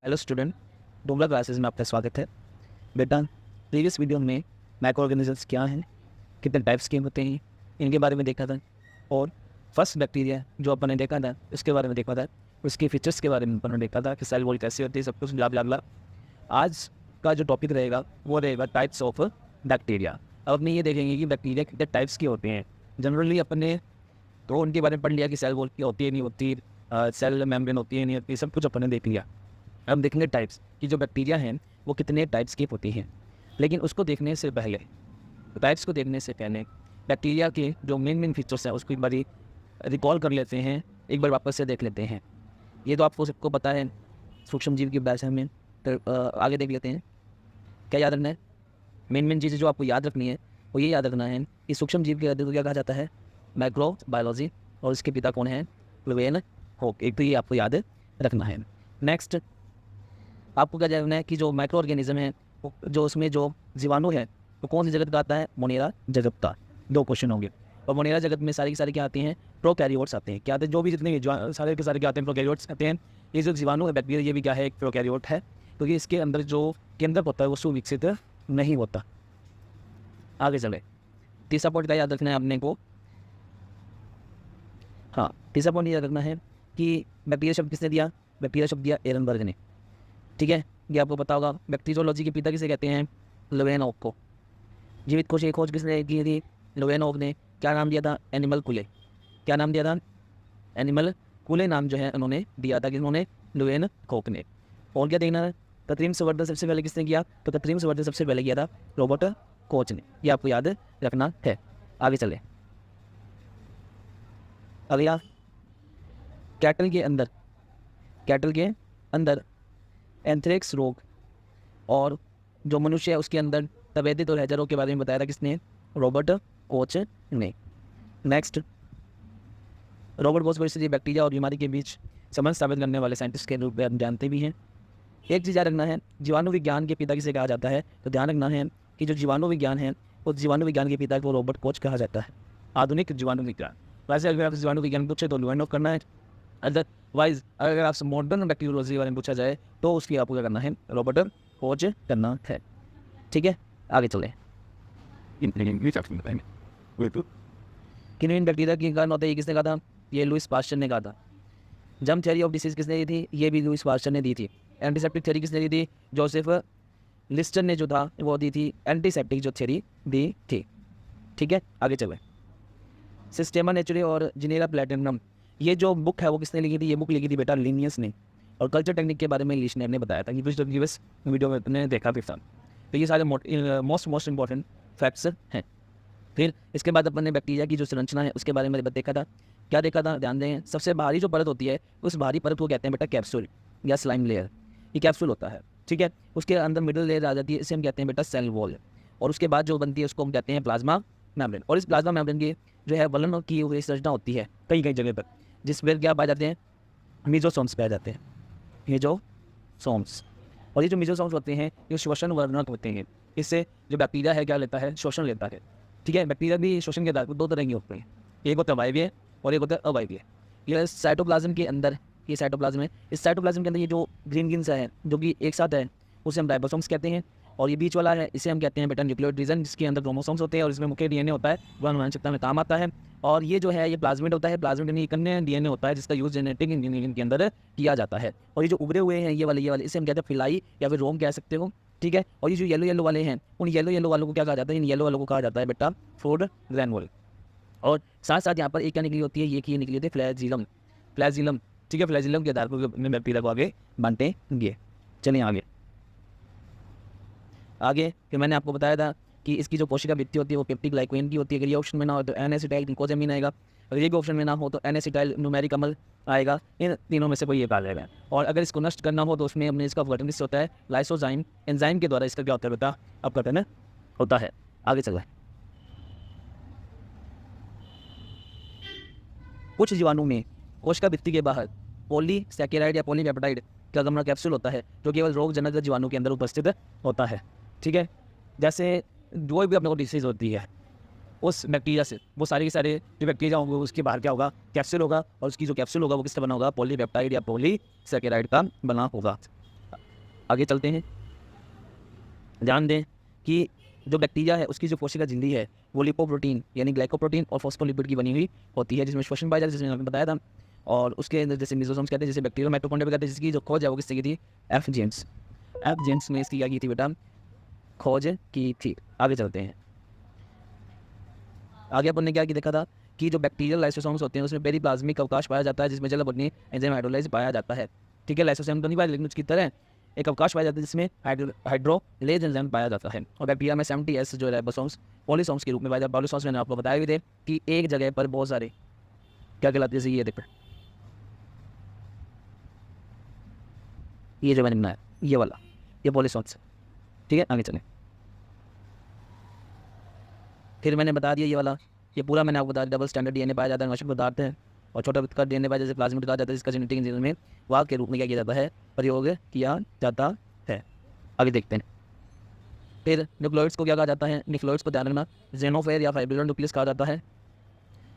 Hello student, डोमरा classes में आपका स्वागत है। बेटा, प्रीवियस वीडियो में माइक्रो ऑर्गेनिजम्स क्या हैं, कितने टाइप्स के होते हैं, इनके बारे में देखा था। और फर्स्ट बैक्टीरिया जो अपन ने देखा था उसके बारे में देखा था, उसके फीचर्स के बारे में अपन ने देखा था कि सेल वॉल कैसे होती है, सब कुछ ब्ला ब्ला ब्ला। आज का जो टॉपिक रहेगा वो रहेगा टाइप्स ऑफ बैक्टीरिया। अब अपने ये देखेंगे कि बैक्टीरिया कितने टाइप्स के होते हैं। जनरली अपन ने तो उनके बारे में पढ़ लिया कि सेल वॉल की होती है नहीं होती, सेल मेम्ब्रेन होती है नहीं होती, सब कुछ अपन ने देख लिया। अब देखेंगे टाइप्स कि जो बैक्टीरिया हैं वो कितने टाइप्स के होती हैं। लेकिन उसको देखने से पहले, टाइप्स को देखने से पहले बैक्टीरिया के जो मेन फीचर्स हैं उसको एक बार रिकॉल कर लेते हैं, एक बार वापस से देख लेते हैं। ये तो आपको सबको पता है सूक्ष्म जीव की भाषा में, तो आगे देख लेते हैं। क्या याद रखना है? मेन चीज़ें जो आपको याद रखनी है वो ये याद रखना है कि सूक्ष्म जीव के अध्ययन को क्या कहा जाता है? Micro biology. और इसके पिता कौन है? लुवेन होक। एक तो ये आपको याद रखना है। नेक्स्ट आपको क्या जानना है कि जो माइक्रो ऑर्गेनिज्म है जो उसमें जो जीवाणु है वो कौन सी जगत का आता है? मोनेरा जगत का। दो क्वेश्चन होंगे। और मोनेरा जगत में सारी की सारी क्या आती हैं? प्रोकैरियोट्स आते हैं। क्या आते हैं? जो भी जितने सारे के सारे क्या आते हैं? प्रोकैरियोट्स आते हैं। ये जो जीवाणु है बैक्टीरिया, ये भी क्या है? एक प्रोकैरियोट है। तो ये इसके अंदर जो केंद्रक होता है वो सुविकसित नहीं होता। आगे चले, तीसरा पॉइंट क्या याद रखना है आपने को? हाँ, तीसरा पॉइंट याद रखना है कि बैक्टीरिया शब्द किसने दिया? बैक्टीरिया शब्द दिया एरनबर्ग ने। ठीक है, ये आपको पता होगा। बैक्टीरियोलॉजी के पिता किसे कहते हैं? लुवेनहॉक को। जीवित कोश की खोज किसने की थी? लुवेनहॉक ने। क्या नाम दिया था? एनिमल कूले। क्या नाम दिया था? एनिमल कूले नाम जो है उन्होंने दिया था, किन्होंने? लुवेनहॉक ने। और क्या देखना है? कृत्रिम संवर्धन सबसे पहले किसने किया? तो कृत्रिम संवर्धन सबसे पहले किया था रॉबर्ट कोच ने। ये आपको याद रखना है। आगे चले, अगला कैटल के अंदर एंथ्रेक्स रोग और जो मनुष्य है उसके अंदर तपेदिक और हैजा रोग के बारे में बताया था किसने? रॉबर्ट कोच ने। नेक्स्ट, रॉबर्ट कोच को इसलिए बैक्टीरिया और बीमारी के बीच संबंध स्थापित करने वाले साइंटिस्ट के रूप में हम जानते भी हैं। एक चीज़ याद रखना है, जीवाणु विज्ञान के पिता किसे कहा जाता है? तो ध्यान रखना है कि जो जीवाणु विज्ञान है उस जीवाणु विज्ञान के पिता को रॉबर्ट कोच कहा जाता है। आधुनिक जीवाणु विज्ञान। वैसे अगर आप जीवाणु विज्ञान पूछे तो लुवेनहॉक करना है। अदरवाइज अगर आपसे मॉडर्न बैक्टीरियोलॉजी के बारे में पूछा जाए तो उसकी आपको क्या करना है? रॉबर्ट कोच करना है। ठीक है, आगे चले। किन्हीं बैक्टीरिया के कारण होता है, ये किसने कहा था? ये लुईस पास्चर ने कहा था। जर्म थ्योरी ऑफ डिसीज किसने दी थी? ये भी लुईस पास्चर ने दी थी। एंटीसेप्टिक थ्योरी किसने दी थी? जोसेफ लिस्टर ने जो था वो दी थी एंटीसेप्टिक जो थ्योरी दी थी। ठीक है, आगे चले। सिस्टेमा नेचुरी और जिनेरा प्लैटिनम, ये जो बुक है वो किसने लिखी थी? ये बुक लिखी थी बेटा लिनियस ने। और कल्चर टेक्निक के बारे में लिशनेर ने बताया था। ये प्रीवियस वीडियो में अपने देखा भी था। तो ये सारे मोस्ट इंपॉर्टेंट फैक्ट्स हैं। फिर इसके बाद अपन ने बैक्टीरिया की जो संरचना है उसके बारे में देखा था। क्या देखा था? ध्यान दें, सबसे बाहरी जो परत होती है उस बाहरी परत को कहते हैं बेटा कैप्सूल या स्लाइम लेयर। ये कैप्सूल होता है। ठीक है, उसके अंदर मिडल लेयर आ जाती है, इसे हम कहते हैं बेटा सेल वॉल। और उसके बाद जो बनती है उसको हम कहते हैं प्लाज्मा मेम्ब्रेन। और इस प्लाज्मा मेम्ब्रेन की जो है वलन की हुई संरचना होती है कई कई जगह पर, जिसमें क्या पाए जाते हैं? मीजोसोम्स पाए जाते हैं। मीजोसोम्स। और ये जो मीजोसोम्स होते हैं ये श्वसन वर्णक होते हैं। इससे जो बैक्टीरिया है क्या लेता है? शोषण लेता है। ठीक है, बैक्टीरिया भी शोषण के दो तरह के होते हैं, एक होता है वायवीय और एक होता है अवायवीय। ये साइटोप्लाज्म के अंदर, ये साइटोप्लाज्म है, इस साइटोप्लाज्म के अंदर ये जो ग्रीन ग्रीन सा है जो कि एक साथ है उसे हम राइबोसोम्स कहते हैं। और ये बीच वाला है इसे हम कहते हैं बेटा न्यूक्लियोइड रीजन, जिसके अंदर क्रोमोसोम्स होते हैं और इसमें मुख्य डीएनए होता है, वो अनुवांशिकता में काम आता है। और ये जो है ये प्लाज्मिड होता है। प्लाज्मिड यानी कन्या डीएनए होता है जिसका यूज जेनेटिक इंजीनियरिंग के अंदर किया जाता है। और ये जो उभरे हुए हैं ये वाले इसे हम कहते हैं फिलाई या फिर रोम कह सकते हो। ठीक है, और ये जो येलो वाले हैं उन येलो वालों को क्या कहा जाता है? इन येलो वालों को कहा जाता है बेटा फूड ग्रैनुल। और साथ साथ यहाँ पर एक क्या निकली होती है? ये की निकली होती है फ्लैजिलम। ठीक है, फ्लैजिलम के आधार पर बैक्टीरिया को आगे बांटेंगे। चलिए आगे फिर मैंने आपको बताया था कि इसकी जो कोशिका भित्ति होती है वो पेप्टिक ग्लाइकोन की होती है। अगर ये ऑप्शन में ना हो तो एन एसिटाइल ग्लूकोजामिन आएगा। अगर ये भी ऑप्शन में ना हो तो एन एसिटाइल न्यूमेरिक अम्ल आएगा। इन तीनों में से कोई एक आ जाएगा। और अगर इसको नष्ट करना हो तो उसमें हमने इसका गठन किससे होता है? लाइसोजाइम एंजाइम के द्वारा इसका क्या होता है बेटा? अपघटन होता है। आगे चल रहा है। कुछ जीवाणु में कोशिका भित्ति के बाहर पॉलीसैकेराइड या पॉलीपेप्टाइड का गमना कैप्सूल होता है जो केवल रोगजनक जीवाणु के अंदर उपस्थित होता है। ठीक है, जैसे जो भी अपने को डिसीज होती है उस बैक्टीरिया से, वो सारे के सारे जो बैक्टीरिया होंगे उसके बाहर क्या होगा? कैप्सूल होगा। और उसकी जो कैप्सूल होगा वो किससे बना होगा? पॉलीपेप्टाइड या पॉलीसैकेराइड का बना होगा। आगे चलते हैं। ध्यान दें कि जो बैक्टीरिया है उसकी जो कोशिका झिल्ली है वो लिपोप्रोटीन यानी ग्लाइकोप्रोटीन और फॉस्फोलिपिड की बनी हुई होती है, जिसमें श्वसन पाया जाता है, जिसमें हमने बताया था। और उसके अंदर जैसे मिजोसोम्स कहते हैं, जैसे बैक्टीरिया माइटोकॉन्ड्रिया कहते हैं, जिसकी जो खोज है वो किसने की थी? F James. एफ जेम्स ने इसकी क्या की थी बेटा? खोज की थी। आगे चलते हैं। आगे अपन ने क्या की देखा था कि जो बैक्टीरियल लाइसोसोम्स होते हैं उसमें पेरिप्लाज्मिक अवकाश पाया जाता है, जिसमें जलबनी एंजाइम हाइड्रोलाइज पाया जाता है। ठीक है, लाइसोसोम तो नहीं पाया लेकिन उसकी तरह एक अवकाश पाया जाता है जिसमें हाइड्रोलेज एंजाइम पाया जाता है। और बैक्टीरिया में 70S जो राइबोसोम्स पॉलीसोम्स के रूप में पाया जाता है। पॉलीसोम्स मैंने आपको बताया भी थे कि एक जगह पर बहुत सारे क्या कहलाते हैं, जैसे ये देखो, ये जो मैंने बनाया ये वाला, ये पॉलीसोम्स। ठीक है, आगे चलें। फिर मैंने बता दिया ये वाला, ये पूरा मैंने आपको बता दिया। डबल स्टैंडर्ड डीएनए पाया जाता है, नाशक पदार्थ है। और छोटा का डीएनए पाया जैसे प्लाज्मिड कहा जाता है, जिसका जेनेटिक इंजीनियरिंग में वाहक के रूप में क्या किया जाता है? प्रयोग किया जाता है। आगे देखते हैं। फिर न्यूक्लियोइड्स को क्या कहा जाता है? न्यूक्लियोइड्स को ध्यान रखना जेनोफेयर या फाइब्रिलर न्यूक्लियस कहा जाता है,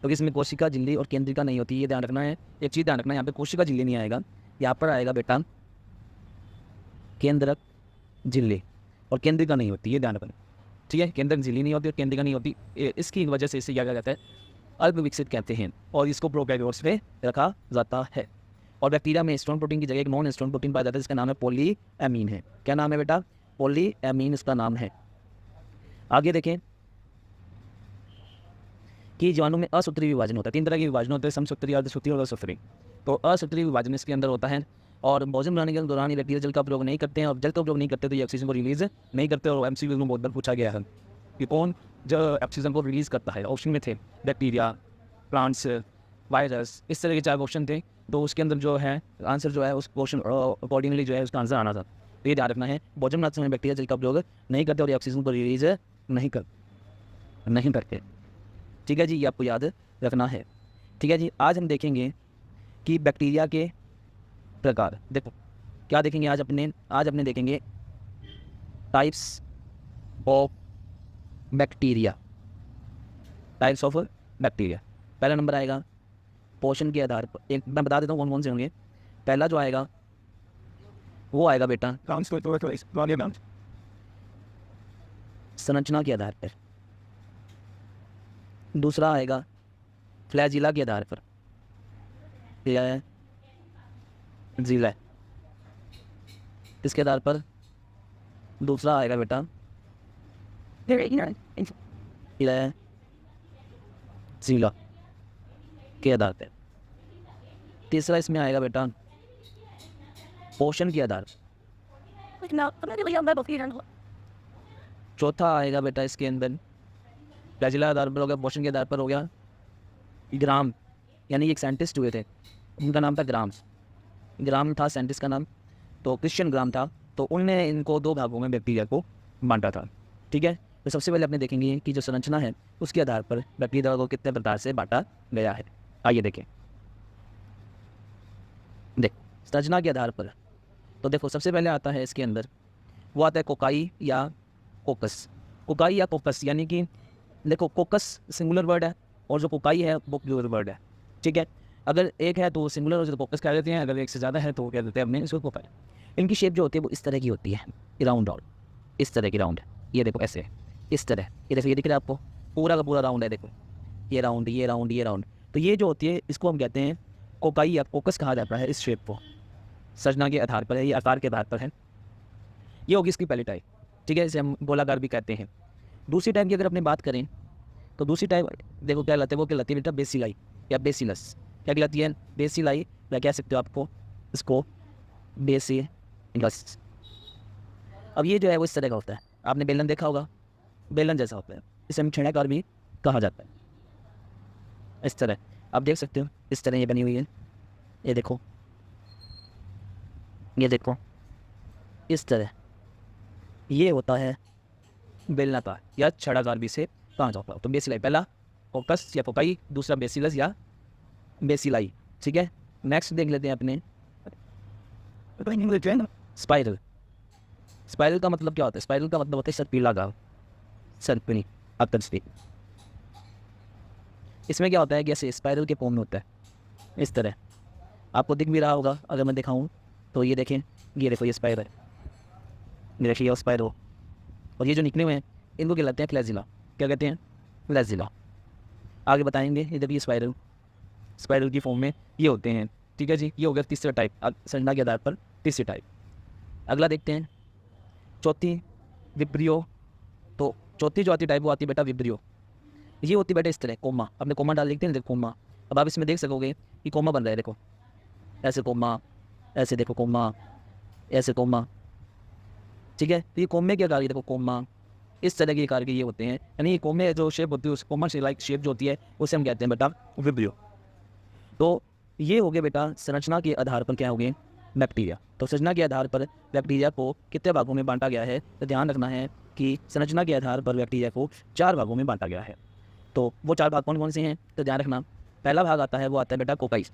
क्योंकि इसमें कोशिका झिल्ली और केंद्रिका नहीं होती। ये ध्यान रखना है, एक चीज़ ध्यान रखना है, यहाँ पे कोशिका झिल्ली नहीं आएगा, यहाँ पर आएगा बेटा केंद्रक झिल्ली, और केंद्रिका नहीं होती, ये ध्यान रखना। ठीक है, केंद्रक झिल्ली नहीं होती और केंद्रिका नहीं होती, इसकी वजह से इसे क्या कहा जाता है? अल्प विकसित कहते हैं, और इसको प्रोकैरियोट्स में रखा जाता है। और बैक्टीरिया में स्ट्रॉन्ग प्रोटीन की जगह एक नॉन स्ट्रॉन्ग प्रोटीन पाया जाता है, जिसका नाम है पॉलीएमीन है। क्या नाम है बेटा? पॉलीएमीन इसका नाम है। आगे देखें कि जीवाणु में असूत्री विभाजन होता है। 3 तरह के विभाजन होते हैं, समसूत्री, अर्धसूत्री और असूत्री। तो असूत्री विभाजन इसके अंदर होता है। और भोजन बनाने के दौरान ये बैक्टीरिया जल का प्रयोग नहीं करते हैं, और जल का प्रयोग नहीं करते तो ये ऑक्सीजन को रिलीज नहीं करते। और MCQ में बहुत बार पूछा गया है कि कौन जो ऑक्सीजन को रिलीज करता है। ऑप्शन में थे बैक्टीरिया, प्लांट्स, वायरस, इस तरह के 4 क्वेश्चन थे। तो उसके अंदर जो है आंसर जो है उस क्वेश्चन अकॉर्डिंगली जो है उसका आंसर आना था। तो ये ध्यान रखना है, भोजन बनाते समय बैक्टीरिया जल का प्रयोग नहीं करते और ये ऑक्सीजन को रिलीज नहीं करते। ठीक है जी, ये आपको याद रखना है। ठीक है जी, आज हम देखेंगे कि बैक्टीरिया के प्रकार। देखो क्या देखेंगे आज अपने देखेंगे types of bacteria. Types of bacteria, पहला नंबर आएगा पोषण के आधार पर। एक मैं बता देता हूँ कौन कौन से होंगे। पहला जो आएगा वो आएगा बेटा संरचना के आधार पर। दूसरा आएगा फ्लैजिला के आधार पर, जिला इसके आधार पर। दूसरा आएगा बेटा जिला के आधार पर। तीसरा इसमें आएगा बेटा पोषण के आधार पर। चौथा आएगा बेटा इसके अंदर फ्लैजिला आधार पर हो गया, पोषण के आधार पर हो गया ग्राम, यानी एक साइंटिस्ट हुए थे, उनका नाम था ग्राम था साइंटिस्ट का नाम, तो क्रिश्चियन ग्राम था। तो उनने इनको 2 भागों में बैक्टीरिया को बांटा था। ठीक है, तो सबसे पहले अपने देखेंगे कि जो संरचना है उसके आधार पर बैक्टीरिया को कितने प्रकार से बांटा गया है। आइए देखें। संरचना के आधार पर तो देखो सबसे पहले आता है इसके अंदर, वो आता है कोकाई या कोकस। कोकाई या कोकस यानी कि देखो कोकस सिंगुलर वर्ड है और जो कोकाई है वो प्लूरल वर्ड है। ठीक है, अगर एक है तो सिंगुलर हो तो कोकस कह देते हैं, अगर एक से ज़्यादा है तो क्या देते हैं अपने इसको कोकाई। इनकी शेप जो होती है वो इस तरह की होती है, राउंड राउंड, इस तरह की राउंड। ये देखो ऐसे इस तरह, ये देखो, ये दिख रहा है आपको, पूरा का पूरा राउंड है। देखो ये राउंड, ये राउंड, ये राउंड। तो ये जो होती है इसको हम कहते हैं कोकाई या कोकस कहा जाता है। इस शेप को संरचना के आधार पर है, ये आकार के आधार पर है। ये होगी इसकी पहली टाइप। ठीक है, इसे हम गोलाकार भी कहते हैं। दूसरी टाइप की अगर अपने बात करें तो दूसरी टाइप देखो क्या कहलाते हैं, वो कहलाती है बेटा बेसिलाई या बेसिलस। क्या कहलाती है? बेसिलाई, या कह सकते हो आपको इसको बेसिलस। अब ये जो है वो इस तरह का होता है, आपने बेलन देखा होगा, बेलन जैसा होता है, इसे हम छेड़ाकार भी कहा जाता है। इस तरह आप देख सकते हो, इस तरह ये बनी हुई है। ये देखो, ये देखो, इस तरह ये होता है बेलनाकार या छड़ाकार भी से कहा जाता है। तो बेसिलाई पहला फोकस या फोकाई, दूसरा बेसिलस या बेसिलाई। ठीक है, नेक्स्ट देख लेते हैं अपने स्पाइरल। स्पाइरल का मतलब क्या होता है? स्पाइरल का मतलब होता है सर्पिला का, सर्पिल आकृति। इसमें क्या होता है कि ऐसे स्पाइरल के फॉर्म में होता है, इस तरह आपको दिख भी रहा होगा। अगर मैं दिखाऊं तो ये देखें, ये देखो, ये स्पाइरल, ग्रेशिया स्पायरो। और ये जो निकले हुए हैं इनको कहलाते हैं फ्लैजिला। क्या कहते हैं? फ्लैजिला। आगे बताएंगे। इधर ये स्पायरल, स्पायरल की फॉर्म में ये होते हैं। ठीक है जी, ये हो गया तीसरा टाइप, संरचना के आधार पर तीसरी टाइप। अगला देखते हैं चौथी, विब्रियो। तो चौथी जो आती टाइप वो आती है बेटा विब्रियो। ये होती बेटा इस तरह कोमा, आपने कोमा डाल लिखते हैं देखो कोमा। अब आप इसमें देख सकोगे कि कोमा बन रहा है, देखो ऐसे कोमा, ऐसे देखो कोमा, ऐसे कोमा। ठीक है, तो ये कोमे के आकार, ये देखो कोमा, इस तरह के आकार के ये होते हैं। यानी ये कोमे जो शेप होती है उस कोमा से लाइक शेप जो होती है उसे हम कहते हैं बेटा विब्रियो। तो ये हो गया बेटा संरचना के आधार पर क्या हो गए बैक्टीरिया। तो संरचना के आधार पर बैक्टीरिया को कितने भागों में बांटा गया है? तो ध्यान रखना है कि संरचना के आधार पर बैक्टीरिया को 4 भागों में बांटा गया है। तो वो 4 भाग कौन कौन से हैं? तो ध्यान रखना, पहला भाग आता है वो आता है बेटा कोकाई,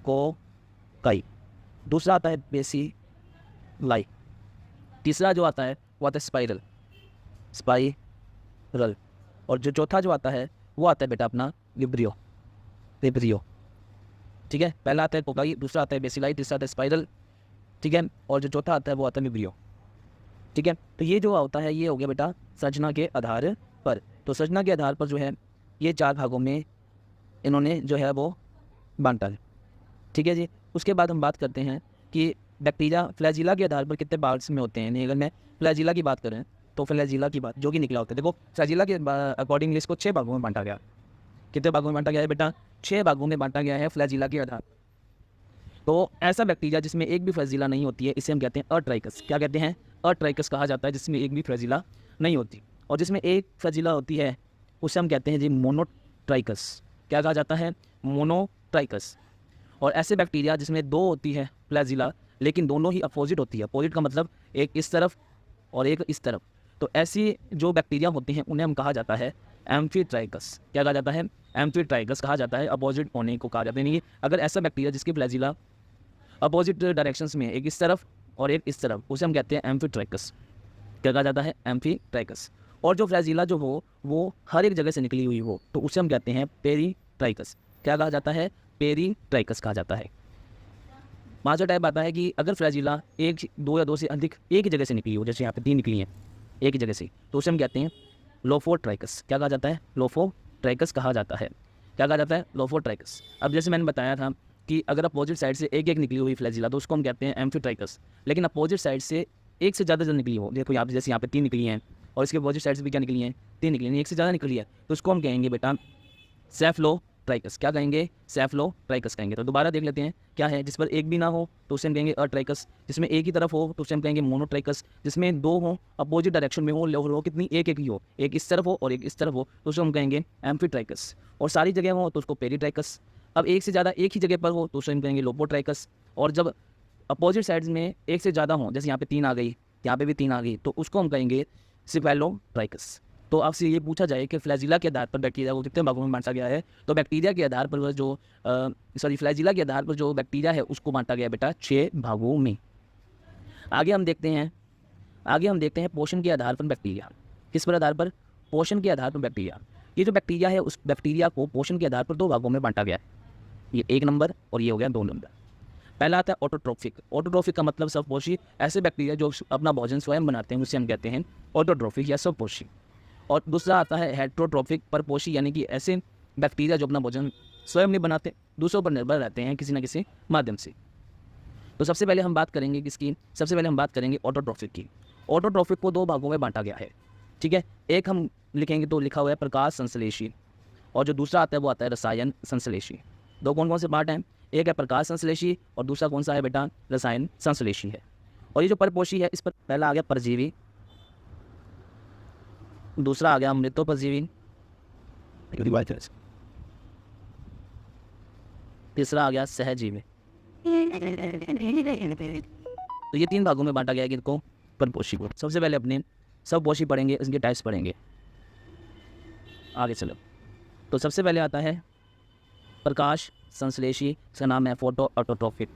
कोकाई। दूसरा आता है बेसिलाई। तीसरा जो आता है वो आता है स्पाइरल, स्पाइरल। और जो चौथा जो आता है वो आता है बेटा अपना विब्रियो, विब्रियो। ठीक है, पहला आता है कोकाई, दूसरा आता है बेसिलाई, तीसरा आता है स्पाइरल। ठीक है, और जो चौथा आता है वो आता है विब्रियो। ठीक है, तो ये जो होता है ये हो गया बेटा संरचना के आधार पर। तो संरचना के आधार पर जो है ये 4 भागों में इन्होंने जो है वो बांटा है। ठीक है जी, उसके बाद हम बात करते हैं कि बैक्टीरिया फ्लैजिला के आधार पर कितने पार्ट्स में होते हैं। नहीं, अगर मैं फ्लैजिला की बात करें तो फ्लैजिला की बात जो कि निकला होता है, देखो फ्लैजिला के अकॉर्डिंगली इसको 6 भागों में बांटा गया। कितने भागों में बांटा गया है बेटा? 6 भागों में बांटा गया है फ्लैजिला के आधार। तो ऐसा बैक्टीरिया जिसमें एक भी फ्लैजिला नहीं होती है इसे हम कहते हैं अट्राइकस। क्या कहते हैं? अट्राइकस कहा जाता है जिसमें एक भी फ्लैजिला नहीं होती। और जिसमें एक फ्लैजिला होती है उसे हम कहते हैं जी मोनोट्राइकस। क्या कहा जाता है? मोनोट्राइकस। और ऐसे बैक्टीरिया जिसमें 2 होती है फ्लैजिला लेकिन दोनों ही अपोजिट होती है। अपोजिट का मतलब एक इस तरफ और एक इस तरफ। तो ऐसी जो बैक्टीरिया होते हैं उन्हें हम कहा जाता है एम्फीट्राइकस। क्या कहा जाता है? एम्फीट्राइकस कहा जाता है, अपोजिट होने को कहा जाता है। यानी कि अगर ऐसा बैक्टीरिया जिसकी फ्लैजिला अपोजिट डायरेक्शंस में, एक इस तरफ और एक इस तरफ, उसे हम कहते हैं एम्फीट्राइकस। क्या कहा जाता है? एम्फीट्राइकस। और जो फ्लैजिला जो हो वो हर एक जगह से निकली हुई हो तो उसे हम कहते हैं पेरीट्राइकस। क्या कहा जाता है? पेरीट्राइकस कहा जाता है। पांचवा टाइप आता है कि अगर फ्लैजिला 1, 2 या 2 से अधिक एक ही जगह से निकली हो, जैसे यहाँ पे 3 निकली हैं एक ही जगह से, तो उसे हम कहते हैं लोफोट्राइकस। क्या कहा जाता है? लोफोट्राइकस कहा जाता है। क्या कहा जाता है? लोफोट्राइकस। अब जैसे मैंने बताया था कि अगर अपोजिट साइड से एक निकली हुई फ्लैजिला तो उसको हम कहते हैं एम्फीट्राइकस। लेकिन अपोजिट साइड से एक से ज़्यादा निकली हो, देखो यहाँ पे जैसे यहाँ पे 3 निकली हैं और इसके अपोजिट साइड से भी क्या निकली हैं? 3 निकली हैं, एक से ज़्यादा निकली है तो उसको हम कहेंगे बेटा सेफलोट्राइकस। क्या कहेंगे? सेफलोट्राइकस कहेंगे। तो दोबारा देख लेते हैं क्या है। जिस पर एक भी ना हो तो उसे हम कहेंगे अट्राइकस। जिसमें एक ही तरफ हो तो उसे हम कहेंगे मोनोट्राइकस। जिसमें 2 हो, अपोजिट डायरेक्शन में हो कितनी? एक ही हो, एक इस तरफ हो और एक इस तरफ हो तो उसे हम कहेंगे एम्फीट्राइकस। और सारी जगह हो तो उसको पेरीट्राइकस। अब एक से ज़्यादा एक ही जगह पर हो तो उसे हम कहेंगे लोपोट्राइकस। और जब अपोजिट साइड्स में एक से ज़्यादा हो, जैसे यहाँ पे 3 आ गई, यहाँ पे भी 3 आ गई, तो उसको हम कहेंगे सिफेलोट्राइकस। तो आपसे ये पूछा जाए कि फ्लैजिला के आधार पर बैक्टीरिया को कितने भागों में बांटा गया है, तो बैक्टीरिया के आधार पर जो फ्लैजिला के आधार पर जो बैक्टीरिया है उसको बांटा गया बेटा 6 भागों में। आगे हम देखते हैं पोषण के आधार पर बैक्टीरिया। किस पर आधार पर? पोषण के आधार पर बैक्टीरिया। ये जो बैक्टीरिया है उस बैक्टीरिया को पोषण के आधार पर 2 भागों में बांटा गया है। ये 1 नंबर और ये हो गया 2 नंबर। पहला आता है ऑटोट्रोफिक। ऑटोट्रोफिक का मतलब स्वपोषी। ऐसे बैक्टीरिया जो अपना भोजन स्वयं बनाते हैं उसे हम कहते हैं ऑटोट्रोफिक या स्वपोषी। और दूसरा आता है हेट्रोट्रोफिक, परपोषी, यानी कि ऐसे बैक्टीरिया जो अपना भोजन स्वयं नहीं बनाते, दूसरों पर निर्भर रहते हैं किसी न किसी माध्यम से। तो सबसे पहले हम बात करेंगे किसकी? सबसे पहले हम बात करेंगे ऑटोट्रोफिक की। ऑटोट्रोफिक को 2 भागों में बांटा गया है। ठीक है, एक हम लिखेंगे तो लिखा हुआ है प्रकाश संश्लेषी और जो दूसरा आता है वो आता है रसायन संश्लेषी। 2 कौन कौन से पार्ट हैं? एक है प्रकाश संश्लेषी और दूसरा कौन सा है बेटा? रसायन संश्लेषी है। और ये जो परपोषी है इस पर पहला आ गया परजीवी, दूसरा आ गया मृतोपजीवी, तीसरा आ गया सहजीवी। तो ये 3 भागों में बांटा गया है किनको? परपोषी को। सबसे पहले अपने स्वपोषी पढ़ेंगे, इसके टाइप्स पढ़ेंगे। आगे चलो, तो सबसे पहले आता है प्रकाश संश्लेषी, इसका नाम है फोटो ऑटोट्रोफिक।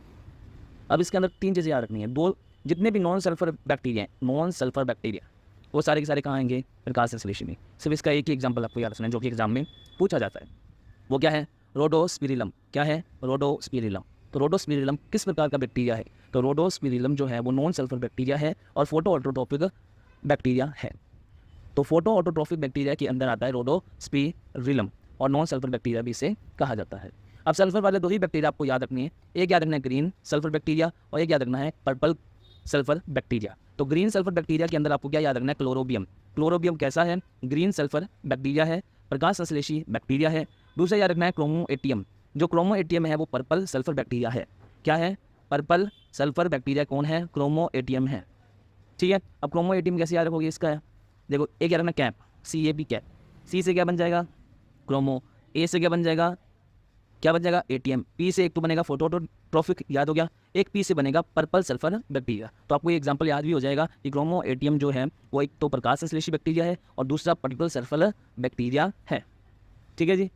अब इसके अंदर 3 चीज़ें याद रखनी है। 2 जितने भी नॉन सल्फर बैक्टीरिया हैं, नॉन सल्फर बैक्टीरिया, वो सारे के सारे कहाँ आएंगे? प्रकाश संश्लेषी में। सिर्फ इसका एक ही एग्जाम्पल आपको याद रखना है जो कि एग्जाम में पूछा जाता है। वो क्या है? रोडोस्पिरिलम। क्या है? रोडोस्पिरिलम। तो रोडोस्पिरिलम किस प्रकार का बैक्टीरिया है? तो रोडोस्पिरिलम जो है वो नॉन सल्फर बैक्टीरिया है और फोटो ऑटोट्रोपिक बैक्टीरिया है। तो फोटो ऑटोट्रोपिक बैक्टीरिया के अंदर आता है रोडोस्पिरिलम और नॉन सल्फर बैक्टीरिया भी इसे कहा जाता है। अब सल्फर वाले दो ही बैक्टीरिया आपको याद रखनी है, एक याद रखना है ग्रीन सल्फर बैक्टीरिया और एक याद रखना है पर्पल सल्फर बैक्टीरिया। तो ग्रीन सल्फर बैक्टीरिया के अंदर आपको क्या याद रखना है, क्लोरोबियम। क्लोरोबियम कैसा है, ग्रीन सल्फर बैक्टीरिया है, प्रकाश संश्लेषी बैक्टीरिया है। दूसरा याद रखना है क्रोमोएटियम, जो क्रोमोएटियम है वो पर्पल सल्फर बैक्टीरिया है। क्या है, पर्पल सल्फर बैक्टीरिया कौन है, क्रोमोएटियम है। ठीक है, अब क्रोमोएटियम कैसे याद रखोगे इसका है, देखो एक याद रखना कैप, CAP कैप, C से क्या बन जाएगा क्रोमो, A से क्या बन जाएगा, क्या बन जाएगा एटीएम, P से एक तो बनेगा फोटोट्रोफिक, याद हो गया, एक P से बनेगा पर्पल सल्फर बैक्टीरिया। तो आपको ये एग्जांपल याद भी हो जाएगा कि क्रोमो एटीएम जो है वो एक तो प्रकाश संश्लेषी बैक्टीरिया है और दूसरा पर्पल सल्फर बैक्टीरिया है। ठीक है जी।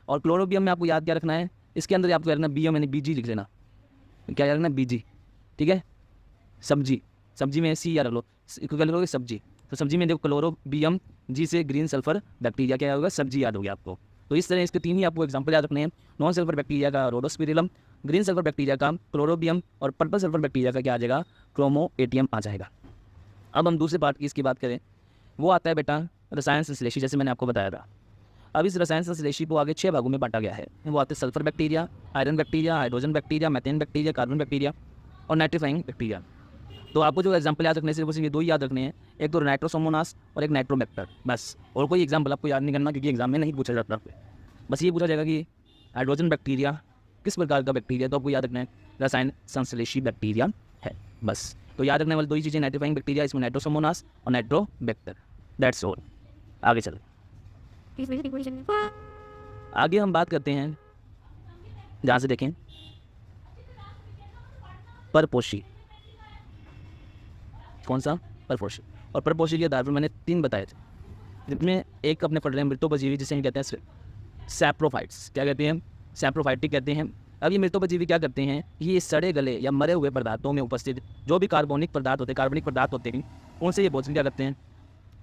और क्लोरोबियम में आपको याद क्या रखना है, इसके अंदर आपको याद रखना BM यानी BG लिख लेना, क्या याद रखना BG। ठीक है, सब्जी, सब्जी में C याद रख लो, क्या लिखोगे सब्जी, तो सब्जी में देखो क्लोरोबियम, G से ग्रीन सल्फर बैक्टीरिया, क्या होगा सब्जी याद हो गया आपको। तो इस तरह इसके तीन ही आपको एग्जांपल याद रखने हैं, नॉन सल्फर बैक्टीरिया का रोडोस्पिरिलम, ग्रीन सल्फर बैक्टीरिया का क्लोरोबियम और पर्पल सल्फर बैक्टीरिया का क्या आ जाएगा, क्रोमोएटियम आ जाएगा। अब हम दूसरे पार्ट की इसकी बात करें, वो आता है बेटा रसायन संश्लेषी, जैसे मैंने आपको बताया था। अब इस रसायन संश्लेषी को आगे 6 भागों में बांटा गया है। वो आते हैं sulphur bacteria, iron bacteria, hydrogen bacteria, methane bacteria, carbon bacteria और नाइट्रीफाइंग बैक्टीरिया। तो आपको जो एग्जांपल याद रखने से ये दो ही याद रखने हैं, एक तो नाइट्रोसोमोनास और एक नाइट्रोबैक्टर, बस। और कोई एग्जांपल आपको याद नहीं करना क्योंकि एग्जाम में नहीं पूछा जाता। बस ये पूछा जाएगा कि हाइड्रोजन बैक्टीरिया किस प्रकार का बैक्टीरिया, तो आपको याद रखना है रसायन संश्लेषी बैक्टीरिया है, बस। तो याद रखने वाली दो ही चीज़ें, नाइट्रीफाइंग बैक्टीरिया, इसमें नाइट्रोसोमोनास और नाइट्रोबैक्टर, दैट्स ऑल। आगे चलो, आगे हम बात करते हैं, जहाँ से देखें परपोषी, कौन सा, परपोषी। और परपोषी के आधार पर मैंने 3 बताए थे, जिसमें एक अपने पढ़ रहे हैं मृतोपजीवी, जिसे हम कहते हैं सैप्रोफाइट्स, क्या कहते हैं, सैप्रोफाइटिक कहते हैं। अब ये मृतोपजीवी क्या करते हैं, ये सड़े गले या मरे हुए पदार्थों में उपस्थित जो भी कार्बनिक पदार्थ होते हैं उनसे ये भोजन क्या करते हैं,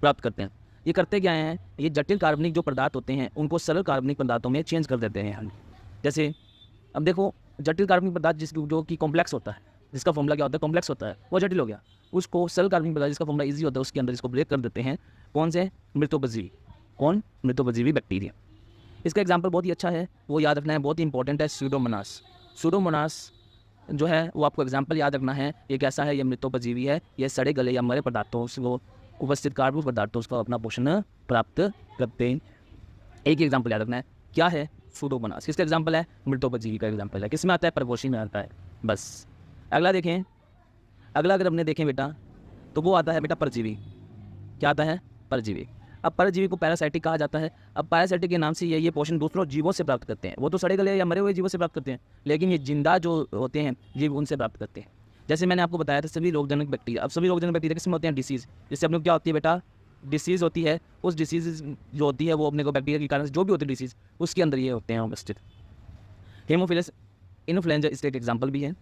प्राप्त करते हैं। ये करते क्या हैं, ये जटिल कार्बनिक जो पदार्थ होते हैं उनको सरल कार्बनिक पदार्थों में चेंज कर देते हैं। जैसे अब देखो, जटिल कार्बनिक पदार्थ जो कि कॉम्प्लेक्स होता है, जिसका फॉर्मूला क्या होता है, कॉम्प्लेक्स होता है, वो जटिल हो गया, उसको सरल कार्बनिक पदार्थ जिसका फॉर्मूला इजी होता है उसके अंदर इसको ब्रेक कर देते हैं। कौन से, मृतोपजीवी, कौन, मृतोपजीवी बैक्टीरिया। इसका एग्जाम्पल बहुत ही अच्छा है, वो याद रखना है, बहुत ही इंपॉर्टेंट है, स्यूडोमोनास। स्यूडोमोनास जो है वो आपको एग्जाम्पल याद रखना है, ये कैसा है, ये मृतोपजीवी है, ये सड़े गले या मरे पदार्थों से वो उपस्थित कार्बनिक पदार्थों से अपना पोषण प्राप्त करते हैं। एक ही एग्जाम्पल याद रखना है, क्या है, स्यूडोमोनास। किसका एग्जाम्पल है, मृतोपजीवी का एग्जाम्पल है। किस में आता है, परपोषी में आता है, बस। अगला देखें, अगला अगर हमने देखें बेटा तो वो आता है बेटा परजीवी। क्या आता है, परजीवी। अब परजीवी को पैरासाइटिक कहा जाता है। अब पैरासाइटिक के नाम से ये पोषण दूसरों जीवों से प्राप्त करते हैं। वो तो सड़े गले या मरे हुए जीवों से प्राप्त करते हैं, लेकिन ये जिंदा जो होते हैं जीव उनसे प्राप्त करते हैं। जैसे मैंने आपको बताया था सभी रोगजनक बैक्टीरिया। अब सभी रोगजनक बैक्टीरिया किसमें होते हैं, डिसीज़। जिससे अपने क्या होती है बेटा, डिसीज़ होती है। उस डिसीज़ जो होती है वो अपने को बैक्टीरिया के कारण जो भी होती है डिसीज़, उसके अंदर ये होते हैं उपस्थित। हेमोफिलस इन्फ्लुएंजा इसका एक एग्जाम्पल भी है।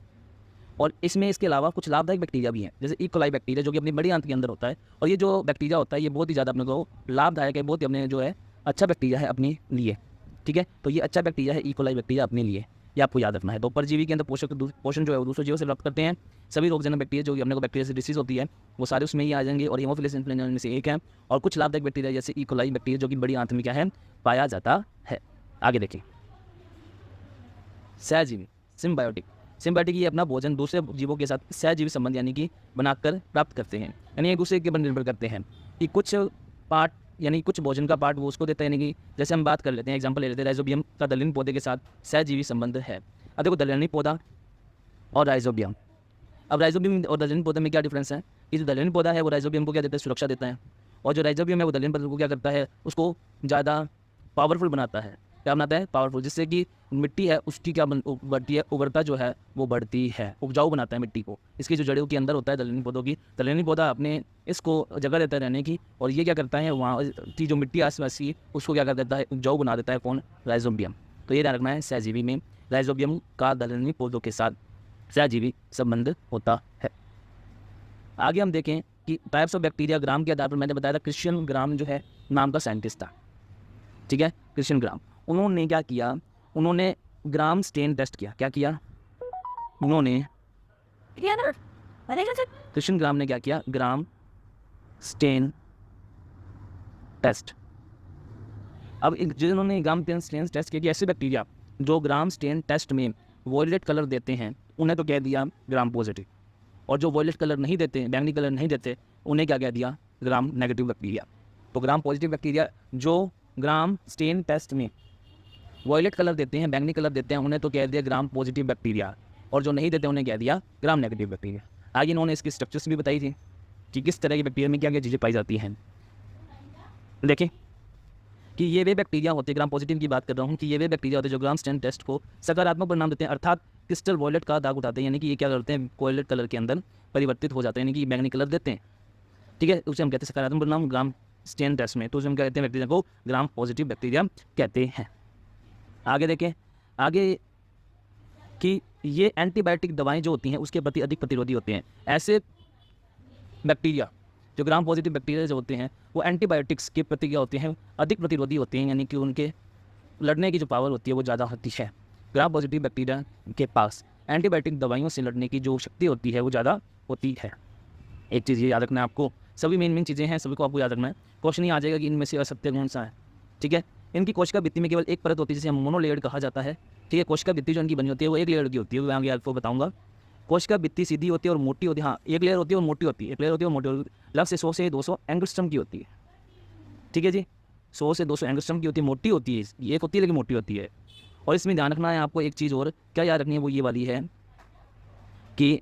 और इसमें इसके अलावा कुछ लाभदायक बैक्टीरिया भी हैं, जैसे ई कोलाई बैक्टीरिया जो कि अपनी बड़ी आंत के अंदर होता है। और ये जो बैक्टीरिया होता है ये बहुत ही ज़्यादा अपने को लाभदायक है, बहुत ही अपने जो है अच्छा बैक्टीरिया है अपने लिए। ठीक है, तो ये अच्छा बैक्टीरिया है ई कोलाई बैक्टीरिया अपने लिए, ये आपको याद रखना है। तो परजीवी के अंदर पोषण जो है वो दूसरे जीवों से प्राप्त करते हैं। सभी रोगजनक बैक्टीरिया जो कि अपने को बैक्टीरिया से डिसीज होती है वो सारे उसमें ही आ जाएंगे। और हेमोफिलस इन्फ्लुएंजा में से एक है। और कुछ लाभदायक बैक्टीरिया जैसे ई कोलाई बैक्टीरिया जो कि बड़ी आंत में क्या है, पाया जाता है। आगे देखें, सहजीवी, सिम्बायोटिक। सिम्बायोटिक ये अपना भोजन दूसरे जीवों के साथ सहजीवी संबंध यानी कि बनाकर प्राप्त करते हैं, यानी एक दूसरे के ऊपर निर्भर करते हैं कि कुछ पार्ट यानी कुछ भोजन का पार्ट वो उसको देता है। यानी कि जैसे हम बात कर लेते हैं, एग्जांपल ले लेते हैं, राइजोबियम का दलहनी पौधे के साथ सहजीवी संबंध है। अब देखो, दलहनी पौधा और राइजोबियम। अब राइजोबियम और दलहनी पौधे में क्या डिफरेंस है, कि जो दलहनी पौधा है वो राइजोबियम को क्या देता है, सुरक्षा देता है। और जो राइजोबियम है वो दलहनी पौधे को क्या करता है, उसको ज़्यादा पावरफुल बनाता है। क्या बनाता है, पावरफुल, जिससे कि मिट्टी है उसकी क्या बढ़ती है, उर्वरता जो है वो बढ़ती है, उपजाऊ बनाता है मिट्टी को। इसकी जो जड़ों के अंदर होता है दलहनी पौधों की, दलहनी पौधा अपने इसको जगह देता है रहने की। और ये क्या करता है, वहाँ की जो मिट्टी आसपास की उसको क्या कर देता है, उपजाऊ बना देता है। कौन, राइजोबियम। तो ये ध्यान रखना है, सहजीवी में राइजोबियम का दलहनी पौधों के साथ सहजीवी संबंध होता है। आगे हम देखें कि टाइप्स ऑफ बैक्टीरिया। ग्राम के आधार पर मैंने बताया था, क्रिश्चियन ग्राम जो है नाम का साइंटिस्ट था, ठीक है, क्रिश्चियन ग्राम। उन्होंने क्या किया, उन्होंने ग्राम स्टेन टेस्ट किया। क्या किया, उन्होंने क्रिश्चियन ग्राम ने क्या किया, ग्राम स्टेन टेस्ट। अब जिन्होंने ग्राम स्टेन टेस्ट किया कि ऐसे बैक्टीरिया जो ग्राम स्टेन टेस्ट में वॉयलेट कलर देते हैं उन्हें तो कह दिया ग्राम पॉजिटिव, और जो वॉयलेट कलर नहीं देते, बैंगनी कलर नहीं देते, उन्हें क्या कह दिया, ग्राम नेगेटिव बैक्टीरिया। तो ग्राम पॉजिटिव बैक्टीरिया जो ग्राम स्टेन टेस्ट में वॉयलेट कलर देते हैं, बैंगनी कलर देते हैं, उन्हें तो कह दिया ग्राम पॉजिटिव बैक्टीरिया, और जो नहीं देते उन्हें कह दिया ग्राम नेगेटिव बैक्टीरिया। आगे इन्होंने इसकी स्ट्रक्चर्स भी बताई थी कि किस तरह के बैक्टीरिया में क्या क्या चीज़ें पाई जाती हैं। देखें कि ये वे बैक्टीरिया होते हैं, ग्राम पॉजिटिव की बात कर रहा हूँ, कि ये वे बैक्टीरिया होते हैं जो ग्राम स्टेन टेस्ट को सकारात्मक परिणाम देते हैं, अर्थात क्रिस्टल वॉयलेट का दाग उठाते हैं, यानी कि ये क्या करते हैं, वॉयलेट कलर के अंदर परिवर्तित हो जाते हैं, यानी कि बैंगनी कलर देते हैं। ठीक है, उसे हम कहते हैं सकारात्मक परिणाम ग्राम स्टेन टेस्ट में, तो उसे हम क्या कहते हैं, बैक्टीरिया को ग्राम पॉजिटिव बैक्टीरिया कहते हैं। आगे देखें, आगे कि ये एंटीबायोटिक दवाएं जो होती हैं उसके प्रति अधिक प्रतिरोधी होते हैं। ऐसे बैक्टीरिया जो ग्राम पॉजिटिव बैक्टीरिया जो होते हैं वो एंटीबायोटिक्स के प्रति क्या होते हैं, अधिक प्रतिरोधी होते हैं, यानी कि उनके लड़ने की जो पावर होती है वो ज़्यादा होती है। ग्राम पॉजिटिव बैक्टीरिया के पास एंटीबायोटिक दवाइयों से लड़ने की जो शक्ति होती है वो ज़्यादा होती है। एक चीज़ ये याद रखना है आपको, सभी मेन चीज़ें हैं, सभी को आपको याद रखना है। क्वेश्चन ये आ जाएगा कि इनमें से असत्य कौन सा है। ठीक है, इनकी कोशिका भित्ति में केवल एक परत होती है जिसे हम मोनोलेयर्ड कहा जाता है। ठीक है, कोशिका भित्ति जो इनकी बनी होती है वो एक लेयर की होती है, मैं आगे आपको बताऊंगा। कोशिका भित्ति सीधी होती है और मोटी होती है, हाँ एक लेयर होती है और मोटी होती है, एक लेयर होती है और मोटी होती है, लगभग से 100 से 200 एंगस्ट्रम की होती है। ठीक है जी, 100 से 200 एंगस्ट्रम की होती है, मोटी होती है, ये एक होती है लेकिन मोटी होती है। और इसमें ध्यान रखना है आपको एक चीज़ और क्या याद रखनी है, वो ये वाली है कि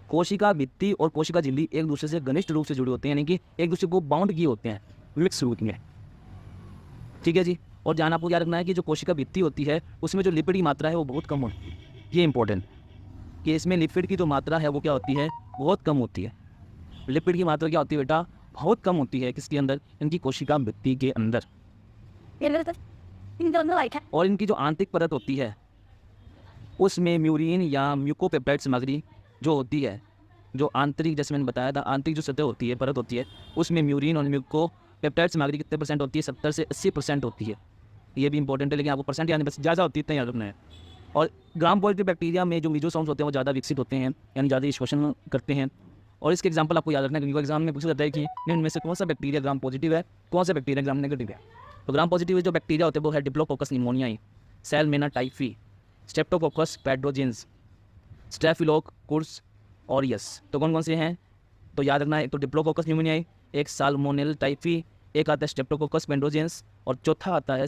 कोशिका भित्ति और कोशिका झिल्ली एक दूसरे से घनिष्ठ रूप से जुड़े होते हैं, यानी कि एक दूसरे को बाउंड किए होते हैं, मिक्स रूप में। ठीक है जी, और ध्यान आपको याद रखना है कि जो कोशिका भित्ति होती है उसमें जो लिपिड की मात्रा है वो बहुत कम होती है। ये इंपॉर्टेंट कि इसमें लिपिड की जो मात्रा है वो क्या होती है, बहुत कम होती है। लिपिड की मात्रा क्या होती है बेटा, बहुत कम होती है, किसके अंदर, इनकी कोशिका भित्ति के अंदर। और इनकी जो आंतरिक परत होती है उसमें म्यूरिन या म्यूकोपेप्टाइड सामग्री जो होती है, जो आंतरिक, जैसे मैंने बताया था, आंतरिक जो सतह होती है, परत होती है, उसमें म्यूरिन और म्यूकोपेप्टाइड सामग्री कितने परसेंट होती है, 70 से 80% होती है। ये भी इंपॉर्टेंट है, लेकिन आपको परसेंट यानी बस ज़्यादा होती है, इतना याद रखना है। और ग्राम पॉजिटिव बैक्टीरिया में जो मीजोसोम्स होते हैं वो ज़्यादा विकसित होते हैं, यानी ज़्यादा श्वसन करते हैं। और इसके एग्जाम्पल आपको याद रखना है, क्योंकि एग्जाम में पूछा जाता है कि इनमें से कौन सा बैक्टीरिया ग्राम पॉजिटिव है, कौन सा बैक्टीरिया ग्राम नेगेटिव है। तो ग्राम पॉजिटिव जो बैक्टीरिया होते हैं वो है diplococcus निमोनियाई, Salmonella typhi, Streptococcus pathogens, staphylococcus aureus. तो कौन कौन से हैं, तो याद रखना है, एक तो डिप्लोकोकस निमोनियाई, एक साल्मोनेला टाइफी, एक आता है स्ट्रेप्टोकोकस पैथोजेंस, और चौथा आता है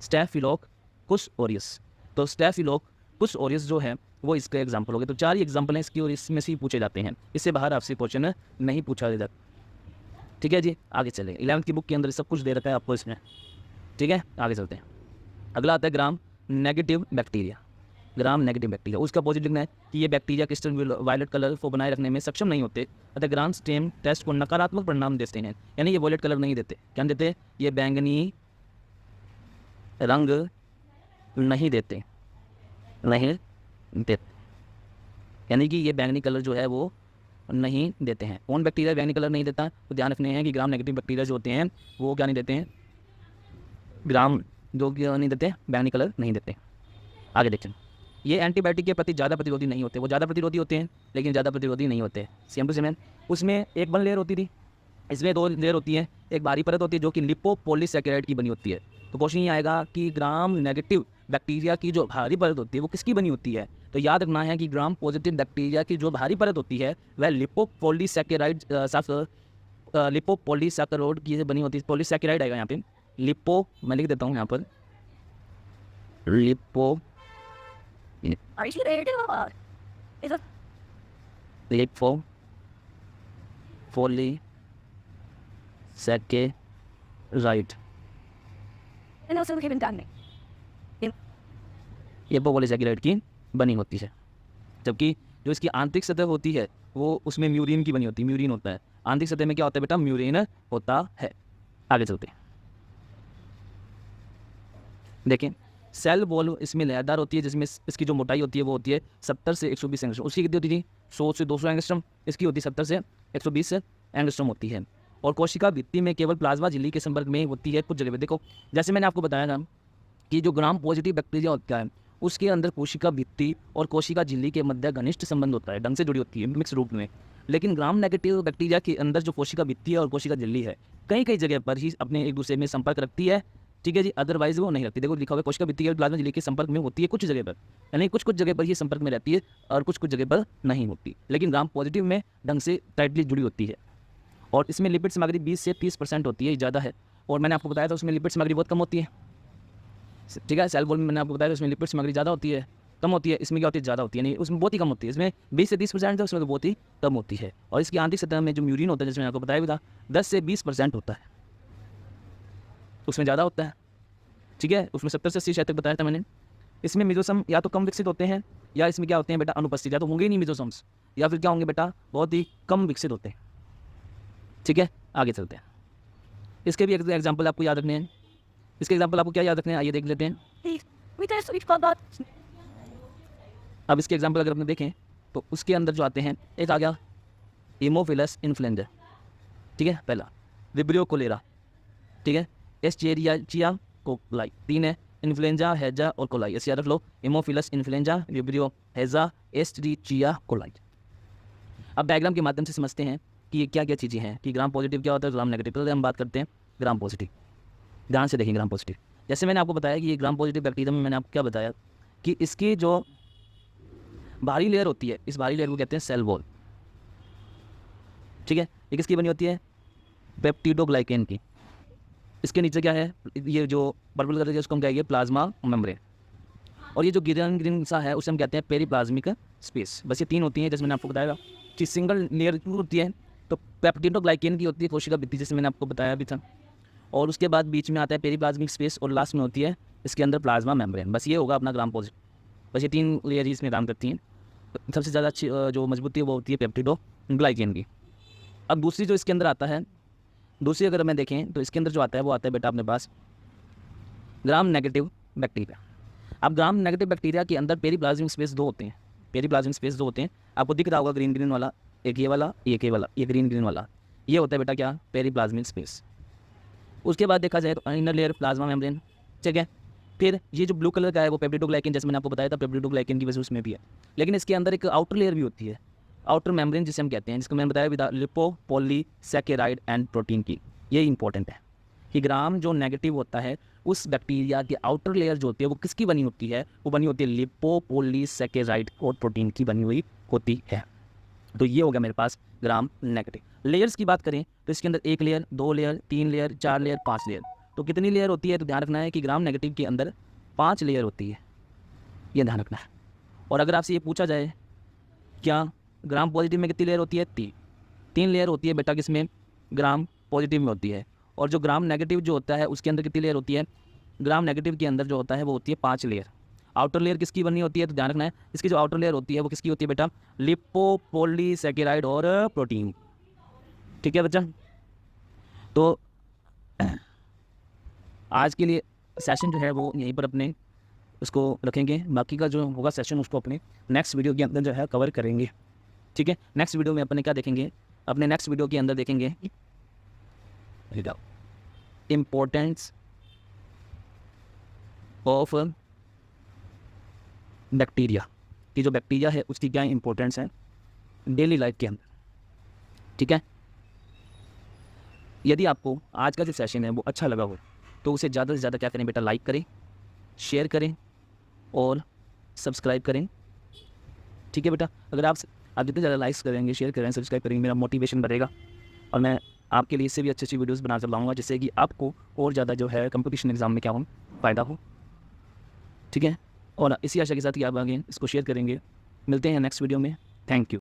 स्टेफिलोकोकस ऑरियस। तो स्टेफिलोकोकस ऑरियस जो है वो इसके एग्जाम्पल हो गए। तो 4 ही एग्जाम्पल हैं इसकी, और इसमें से ही पूछे जाते हैं, इससे बाहर आपसे क्वेश्चन नहीं पूछा जाता। ठीक है जी, आगे चलें। 11वीं की बुक के अंदर सब कुछ दे रखा है आपको इसमें। ठीक है, आगे चलते हैं। अगला आता है gram negative bacteria. Gram negative bacteria, उसका पॉजिटिव लिखना है कि ये बैक्टीरिया क्रिस्टल वायलेट कलर को बनाए रखने में सक्षम नहीं होते, अतः ग्राम स्टेन टेस्ट को नकारात्मक परिणाम देते हैं, यानी ये वॉयलेट कलर नहीं देते। क्या देते, ये बैंगनी रंग नहीं देते, नहीं देते, यानी कि ये बैंगनी कलर जो है वो नहीं देते हैं। कौन बैक्टीरिया बैंगनी कलर नहीं देता, तो ध्यान रखने हैं कि ग्राम नेगेटिव बैक्टीरिया जो होते हैं वो क्या नहीं देते हैं, ग्राम जो क्या नहीं देते, बैंगनी कलर नहीं देते। आगे देखें, ये एंटीबायोटिक के प्रति ज़्यादा प्रतिरोधी नहीं होते, वो ज़्यादा प्रतिरोधी होते हैं लेकिन ज़्यादा प्रतिरोधी नहीं होते। सेम टू सेम, उसमें एक वन लेयर होती थी, इसमें 2 लेयर होती है, एक बाहरी परत होती है जो कि लिपोपॉलीसैकेराइड की बनी होती है। तो क्वेश्चन ये आएगा कि ग्राम नेगेटिव बैक्टीरिया की जो बाहरी परत होती है वो किसकी बनी होती है। तो याद रखना है कि ग्राम पॉजिटिव बैक्टीरिया की जो बाहरी परत होती है वह लिपोपॉलीसैकेराइड लिपोपॉलीसैकेराइड की बनी होती है। पॉलीसैकेराइड आएगा यहाँ पे, लिपो मैं लिख देता हूँ यहाँ पर, लिपो लिपोपॉलीसैकेराइड, लिपोपॉलीसैकेराइड की बनी होती है। जबकि जो इसकी आंतरिक सतह होती है वो उसमें म्यूरिन की बनी होती है, म्यूरिन होता है। आंतरिक सतह में क्या होता है बेटा, म्यूरिन होता है। आगे चलते हैं, देखें सेल वॉल इसमें लहरदार होती है, जिसमें इसकी जो मोटाई होती है वो होती है 70 से 120 एंगस्ट्रम। उसकी कितनी होती थी, 100 से 200 एंगस्ट्रम, इसकी होती है 70 से 120 एंगस्ट्रम होती है। और कोशिका भित्ति में केवल प्लाज्मा झिल्ली के संपर्क में होती है कुछ जगह पे। देखो जैसे मैंने आपको बताया था कि जो ग्राम पॉजिटिव बैक्टीरिया होता है उसके अंदर कोशिका भित्ति और कोशिका झिल्ली के मध्य घनिष्ठ संबंध होता है, ढंग से जुड़ी होती है मिक्स रूप में। लेकिन ग्राम नेगेटिव बैक्टीरिया के अंदर जो कोशिका भित्ति है और कोशिका झिल्ली है कई कई जगह पर ही अपने एक दूसरे में संपर्क रखती है, ठीक है जी, अदरवाइज वो नहीं रखती। देखो लिखा हुआ कोशिका भित्ति और प्लाज्मा झिल्ली के संपर्क में होती है कुछ जगह पर, यानी कुछ कुछ जगह पर ये संपर्क में रहती है और कुछ कुछ जगह पर नहीं होती। लेकिन ग्राम पॉजिटिव में ढंग से टाइटली जुड़ी होती है और इसमें लिपिड सामग्री 20 से 30% होती है, ज़्यादा है। और मैंने आपको बताया था उसमें लिपिड सामग्री बहुत कम होती है, ठीक है। सेल वॉल में मैंने आपको बताया था उसमें लिपिड सामग्री ज़्यादा होती है, कम होती है। इसमें क्या होती है, ज़्यादा होती है, नहीं उसमें बहुत ही कम होती है। इसमें 20 से 30% है, उसमें तो बहुत ही कम होती है। और इसकी आंतरिक सतह में जो म्यूरिन होता है, जिसमें आपको बताया भी था 10 से 20% होता है, उसमें ज़्यादा होता है, ठीक है। उसमें 70 से 80% तक बताया था मैंने। इसमें मिजोसम या तो कम विकसित होते हैं या इसमें क्या होते हैं बेटा, अनुपस्थित, या तो होंगे ही नहीं मिजोसम्स, या फिर क्या होंगे बेटा, बहुत ही कम विकसित होते हैं, ठीक है। आगे चलते हैं, इसके भी एग्जाम्पल आपको याद रखने हैं। इसके एग्जाम्पल आपको क्या याद रखने हैं, आइए देख लेते हैं। अब इसके एग्जाम्पल अगर अपने देखें तो उसके अंदर जो आते हैं, एक आ गया हीमोफिलस इन्फ्लुएंजा, ठीक है, पहला विब्रियो कोलेरा, ठीक है, एस्चेरिचिया कोलाई, 3 है इन्फ्लुएंजा, हैजा और कोलाई। ऐसे याद रख लो, हीमोफिलस इन्फ्लुएंजा, विब्रियो, हैजा, एस्चेरिचिया कोलाई। अब डायग्राम के माध्यम से समझते हैं कि ये क्या क्या चीज़ें हैं, कि ग्राम पॉजिटिव क्या होता है, ग्राम नेगेटिव। पहले हम बात करते हैं ग्राम पॉजिटिव, ध्यान से देखें। ग्राम पॉजिटिव जैसे मैंने आपको बताया कि ये ग्राम पॉजिटिव बैक्टीरिया में मैंने आपको क्या बताया कि इसकी जो बाहरी लेयर होती है, इस बाहरी लेयर को कहते हैं सेल वॉल, ठीक है। ये किसकी बनी होती है, पेप्टिडोग्लाइकेन की। इसके नीचे क्या है, ये जो पर्पल कलर है उसको हम कहेंगे प्लाज्मा मेम्ब्रेन। और ये जो ग्रीन ग्रीन सा है उसे हम कहते हैं पेरीप्लाज्मिक स्पेस। बस ये 3 होती हैं, जैसे मैंने आपको बताया कि सिंगल लेयर होती है तो पेप्टिडोग्लाइकेन की होती है कोशिका भित्ति, जैसे मैंने आपको बताया भी था। और उसके बाद बीच में आता है पेरीप्लाज्मिक स्पेस और लास्ट में होती है इसके अंदर प्लाज्मा मेम्ब्रेन। बस ये होगा अपना ग्राम पॉजिटिव। बस ये 3 लेयर ही इसमें काम करती हैं। सबसे ज़्यादा अच्छी जो मजबूती है वो होती है पेप्टिडोग्लाइकेन की। अब दूसरी जो इसके अंदर आता है, दूसरी अगर मैं देखें तो इसके अंदर जो आता है वो आता है बेटा अपने पास ग्राम नेगेटिव बैक्टीरिया। अब ग्राम नेगेटिव बैक्टीरिया के अंदर पेरीप्लाज्मिक स्पेस 2 होते हैं, पेरीप्लाज्मिक स्पेस 2 होते हैं। आपको दिख रहा होगा ग्रीन ग्रीन वाला, एक ये वाला, एक ये वाला, ये ग्रीन ग्रीन वाला, ये होता है बेटा क्या, पेरीप्लाज्मिक स्पेस। उसके बाद देखा जाए तो इनर लेयर प्लाज्मा मेम्ब्रेन, ठीक है। फिर ये जो ब्लू कलर का है वो पेप्टिडोग्लाइकेन, जैसे मैंने आपको बताया था पेप्टिडोग्लाइकेन की वजह उसमें भी है। लेकिन इसके अंदर एक आउटर लेयर भी होती है, आउटर मेम्ब्रेन जिसे हम कहते हैं, जिसको मैंने बताया भी था लिपोपॉलीसैकेराइड एंड प्रोटीन की। ये इंपॉर्टेंट है कि ग्राम जो नेगेटिव होता है उस बैक्टीरिया की आउटर लेयर जो होती है वो किसकी बनी होती है, वो बनी होती है लिपोपॉलीसैकेराइड और प्रोटीन की बनी हुई होती है। तो ये हो गया मेरे पास ग्राम नेगेटिव। लेयर्स की बात करें तो इसके अंदर 1 layer, 2 layer, 3 layer, 4 layer, 5 layer. तो कितनी लेयर होती है, तो ध्यान रखना है कि ग्राम नेगेटिव के अंदर 5 लेयर होती है, ये ध्यान रखना है। और अगर आपसे ये पूछा जाए क्या ग्राम पॉजिटिव में कितनी लेयर होती है, 3 लेयर होती है बेटा, किसमें, ग्राम पॉजिटिव में होती है। और जो ग्राम नेगेटिव जो होता है उसके अंदर कितनी लेयर होती है, ग्राम नेगेटिव के अंदर जो होता है वो होती है 5 लेयर। आउटर लेयर किसकी बनी होती है, तो ध्यान रखना है इसकी जो आउटर लेयर होती है वो किसकी होती है बेटा, लिपोपॉलीसैकेराइड और प्रोटीन, ठीक है बच्चा। तो आज के लिए सेशन जो है वो यहीं पर अपने उसको रखेंगे, बाकी का जो होगा सेशन उसको अपने नेक्स्ट वीडियो के अंदर जो है कवर करेंगे, ठीक है। नेक्स्ट वीडियो में अपने क्या देखेंगे, अपने नेक्स्ट वीडियो के अंदर देखेंगे इम्पोर्टेंस ऑफ बैक्टीरिया, कि जो बैक्टीरिया है उसकी क्या इंपॉर्टेंस है डेली लाइफ के अंदर, ठीक है। यदि आपको आज का जो सेशन है वो अच्छा लगा हो तो उसे ज़्यादा से ज़्यादा क्या करें बेटा, लाइक करें, शेयर करें और सब्सक्राइब करें, ठीक है बेटा। अगर आप जितने ज़्यादा लाइक्स करेंगे, शेयर करें, सब्सक्राइब करेंगे, मेरा मोटिवेशन बढ़ेगा और मैं आपके लिए इससे भी अच्छी अच्छी वीडियोस बना कर लाऊंगा, जिससे कि आपको और ज़्यादा जो है कंपटीशन एग्जाम में क्या हो, फ़ायदा हो, ठीक है। और इसी आशा के साथ कि आप आगे इसको शेयर करेंगे। मिलते हैं नेक्स्ट वीडियो में, थैंक यू।